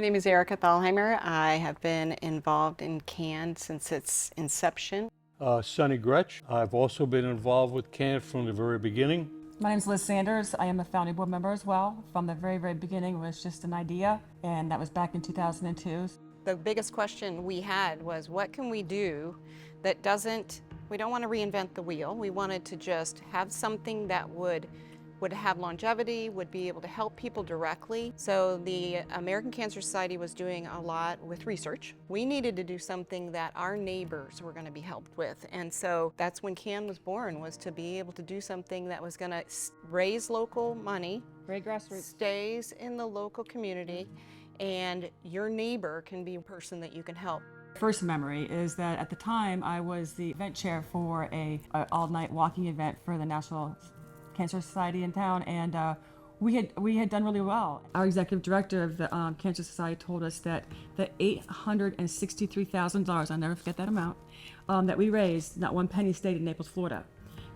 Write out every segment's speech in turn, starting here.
My name is Erica Thalheimer. I have been involved in CAN since its inception. Sonny Gretsch. I've also been involved with CAN from the very beginning. My name is Liz Sanders. I am a founding board member as well. From the very, very beginning, it was just an idea, and that was back in 2002. The biggest question we had was, what can we do that doesn't, we don't want to reinvent the wheel. We wanted to just have something that would have longevity, would be able to help people directly. So the American Cancer Society was doing a lot with research. We needed to do something that our neighbors were going to be helped with. And so that's when CAN was born, was to be able to do something that was going to raise local money, Very grassroots. stays in the local community, and your neighbor can be a person that you can help. First memory is that at the time I was the event chair for a all-night walking event for the National Cancer Society in town, and we had done really well. Our executive director of the Cancer Society told us that the $863,000, I'll never forget that amount, that we raised, not one penny stayed in Naples, Florida.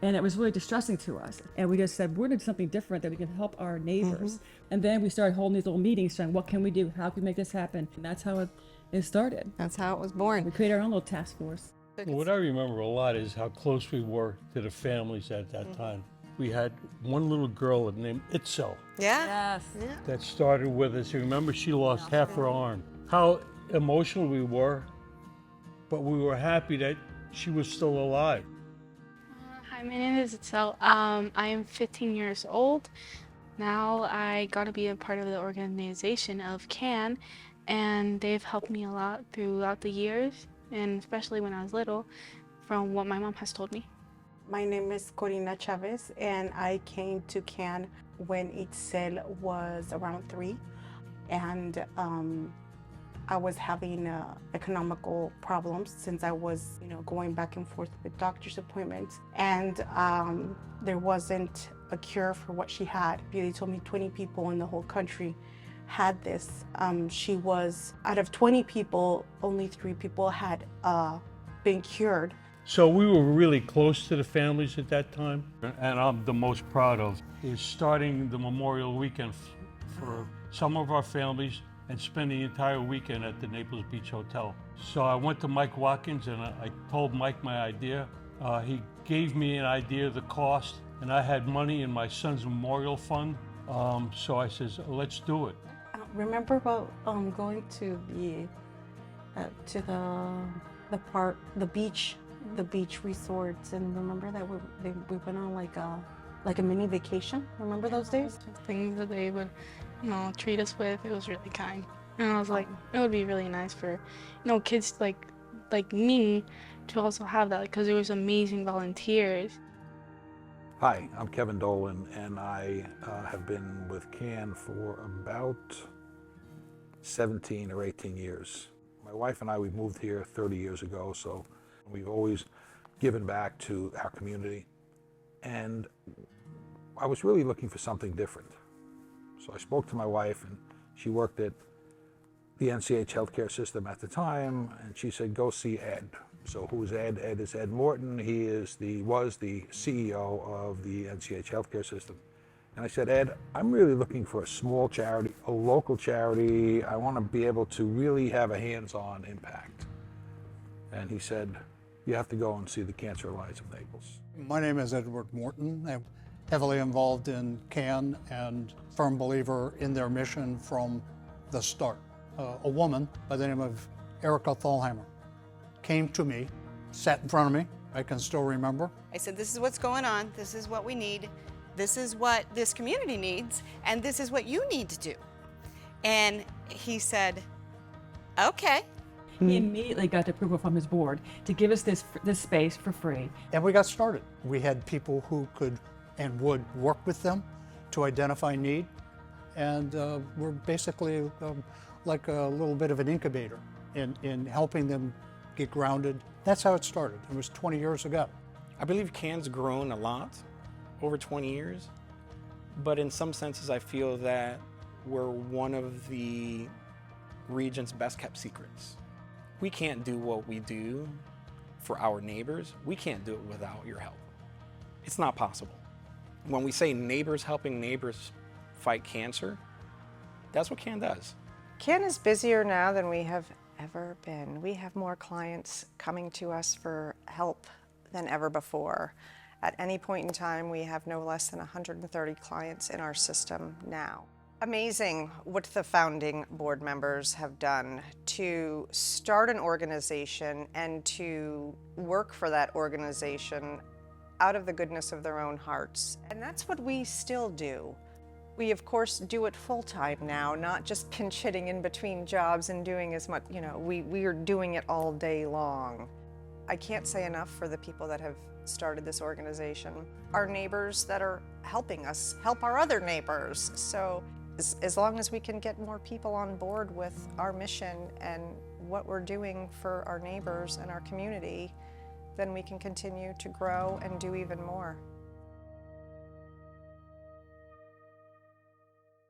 And it was really distressing to us. And we just said, we're going to do something different that we can help our neighbors. And then we started holding these little meetings saying, what can we do? How can we make this happen? And that's how it started. That's how it was born. We created our own little task force. What I remember a lot is how close we were to the families at that time. We had one little girl named Itzel Yeah. Yes. that started with us. You remember she lost half her arm. How emotional we were, but we were happy that she was still alive. Hi, my name is Itzel. I am 15 years old. Now I got to be a part of the organization of CAN, and they've helped me a lot throughout the years, and especially when I was little, from what my mom has told me. My name is Corina Chavez, and I came to CAN when Itzel was around 3, and I was having economical problems since I was, going back and forth with doctor's appointments, and there wasn't a cure for what she had. They told me 20 people in the whole country had this. She was, out of 20 people, only 3 people had been cured. So we were really close to the families at that time. And I'm the most proud of is starting the Memorial Weekend for some of our families and spending the entire weekend at the Naples Beach Hotel. So I went to Mike Watkins and I told Mike my idea. He gave me an idea of the cost, and I had money in my son's memorial fund. So I says, let's do it. Remember about going to the beach resorts, and remember that we went on like a mini vacation. Remember those days? Things that they would, treat us with, it was really kind. And I was like, it would be really nice for, kids like me to also have that, because there was amazing volunteers. Hi, I'm Kevin Dolan, and I have been with CAN for about 17 or 18 years. My wife and I, we moved here 30 years ago, so we've always given back to our community. And I was really looking for something different. So I spoke to my wife, and she worked at the NCH healthcare system at the time, and she said, go see Ed. So who's Ed? Ed is Ed Morton. He was the CEO of the NCH healthcare system. And I said, Ed, I'm really looking for a small charity, a local charity. I want to be able to really have a hands-on impact. And he said, you have to go and see the Cancer Alliance of Naples. My name is Edward Morton. I'm heavily involved in CAN and firm believer in their mission from the start. A woman by the name of Erica Thalheimer came to me, sat in front of me, I can still remember. I said, this is what's going on. This is what we need. This is what this community needs, and this is what you need to do. And he said, okay. He immediately got the approval from his board to give us this space for free. And we got started. We had people who could and would work with them to identify need, and we're basically like a little bit of an incubator in helping them get grounded. That's how it started. It was 20 years ago. I believe CAN's grown a lot over 20 years, but in some senses I feel that we're one of the region's best kept secrets. We can't do what we do for our neighbors. We can't do it without your help. It's not possible. When we say neighbors helping neighbors fight cancer, that's what CAN does. CAN is busier now than we have ever been. We have more clients coming to us for help than ever before. At any point in time, we have no less than 130 clients in our system now. Amazing what the founding board members have done to start an organization and to work for that organization out of the goodness of their own hearts. And that's what we still do. We, of course, do it full-time now, not just pinch hitting in between jobs and doing as much, we are doing it all day long. I can't say enough for the people that have started this organization. Our neighbors that are helping us help our other neighbors. So as long as we can get more people on board with our mission and what we're doing for our neighbors and our community, then we can continue to grow and do even more.